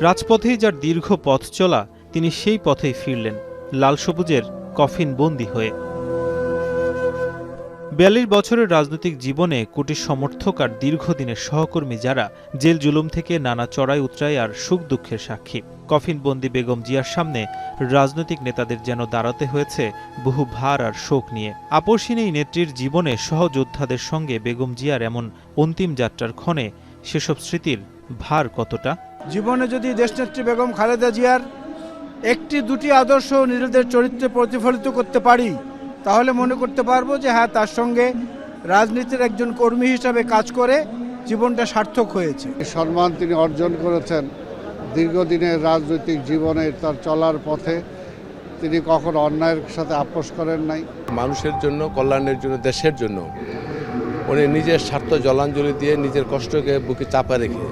রাজপথেই যার দীর্ঘ পথ চলা, তিনি সেই পথেই ফিরলেন লাল সবুজের কফিন বন্দী হয়ে। ৪২ বছরের রাজনৈতিক জীবনে কোটি সমর্থক আর দীর্ঘদিনের সহকর্মী যারা জেল জুলুম থেকে নানা চড়াই উতরাই আর সুখ দুঃখের সাক্ষী, কফিনবন্দি বেগম জিয়ার সামনে রাজনৈতিক নেতাদের যেন দাঁড়াতে হয়েছে বহু ভার আর শোক নিয়ে। আপসহীন এই নেত্রীর জীবনে সহযোদ্ধাদের সঙ্গে বেগম জিয়ার এমন অন্তিম যাত্রার ক্ষণে সেসব স্মৃতির ভার কতটা। জীবনে যদি দেশনেত্রী বেগম খালেদা জিয়ার একটি দুটি আদর্শ নিজেদের চরিত্রে প্রতিফলিত করতে পারি, তাহলে মনে করতে পারবো যে হ্যাঁ, তার সঙ্গে রাজনীতির একজন কর্মী হিসাবে কাজ করে জীবনটা সার্থক হয়েছে। সম্মান তিনি অর্জন করেছেন দীর্ঘদিনের রাজনৈতিক জীবনে। তার চলার পথে তিনি কখনো অন্যায়ের সাথে আপোষ করেন নাই। মানুষের জন্য, কল্যাণের জন্য, দেশের জন্য উনি নিজের স্বার্থ জলাঞ্জলি দিয়ে নিজের কষ্টকে বুকে চাপা রেখে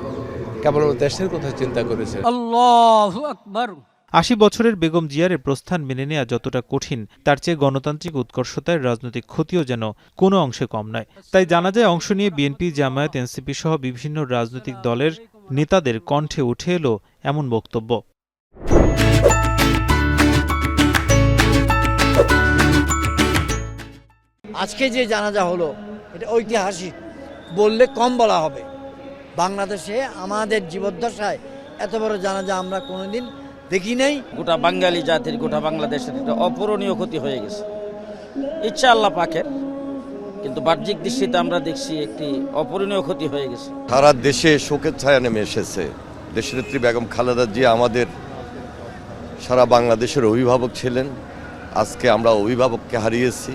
কেবল দেশের কথা চিন্তা করেছেন। আল্লাহু আকবার। ৮০ বছরের বেগম জিয়ার প্রস্থান মেনে নেওয়া যতটা কঠিন, তার চেয়ে গণতান্ত্রিক উৎকর্ষতায় রাজনৈতিক ক্ষতিও যেন কোনো অংশে কম নয়। তাই জানাজায় অংশ নিয়ে বিএনপি, জামায়াত, এনসিপি সহ বিভিন্ন রাজনৈতিক দলের নেতাদের কণ্ঠে উঠে এলো এমন বক্তব্য। আজকে যে জানাজা হলো এটা ঐতিহাসিক বললে কম বলা হবে। বাংলাদেশে আমাদের জীবদ্দশায় এত বড় জানাজা আমরা কোনোদিন দেখি নাই। গোটা বাঙালি জাতির, গোটা বাংলাদেশের একটা অপূরণীয় ক্ষতি হয়ে গেছে। ইচ্ছা আল্লাহ পাকের, কিন্তু বাহ্যিক দৃষ্টিতে আমরা দেখছি একটি অপূরণীয় ক্ষতি হয়ে গেছে। সারা দেশে শোকের ছায়া নেমে এসেছে। দেশনেত্রী বেগম খালেদা জিয়া আমাদের সারা বাংলাদেশের অভিভাবক ছিলেন। আজকে আমরা অভিভাবককে হারিয়েছি।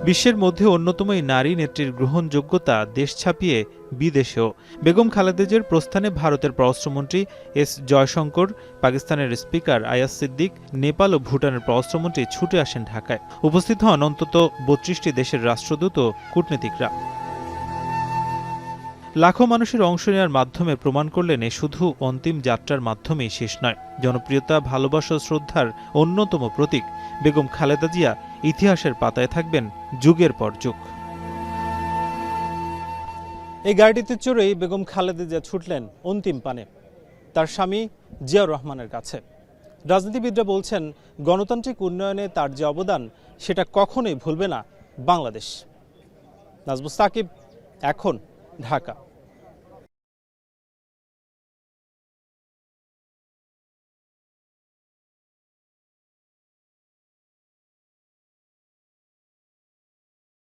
বিশ্বের মধ্যে অন্যতম এই নারী নেত্রীর গ্রহণযোগ্যতা দেশ ছাপিয়ে বিদেশেও। বেগম খালেদা জিয়ার প্রস্থানে ভারতের পররাষ্ট্রমন্ত্রী এস জয়শঙ্কর, পাকিস্তানের স্পিকার আয়াজ সিদ্দিক, নেপাল ও ভুটানের পররাষ্ট্রমন্ত্রী ছুটে আসেন ঢাকায়। উপস্থিত হন অন্তত ৩২টি দেশের রাষ্ট্রদূত ও কূটনীতিকরা। লাখো মানুষের অংশ নেওয়ার মাধ্যমে প্রমাণ করলেন এ শুধু অন্তিম যাত্রার মাধ্যমেই শেষ নয়। জনপ্রিয়তা, ভালোবাসা, শ্রদ্ধার অন্যতম প্রতীক বেগম খালেদা জিয়া ইতিহাসের পাতায় থাকবেন যুগের পর যুগ। এই গাড়িটিতে চড়েই বেগম খালেদা জিয়া ছুটলেন অন্তিম পানে তার স্বামী জিয়াউর রহমানের কাছে। রাজনীতিবিদরা বলছেন, গণতান্ত্রিক উন্নয়নে তার যে অবদান সেটা কখনোই ভুলবে না বাংলাদেশ। নাজমুস সাকিব, এখন, ঢাকা।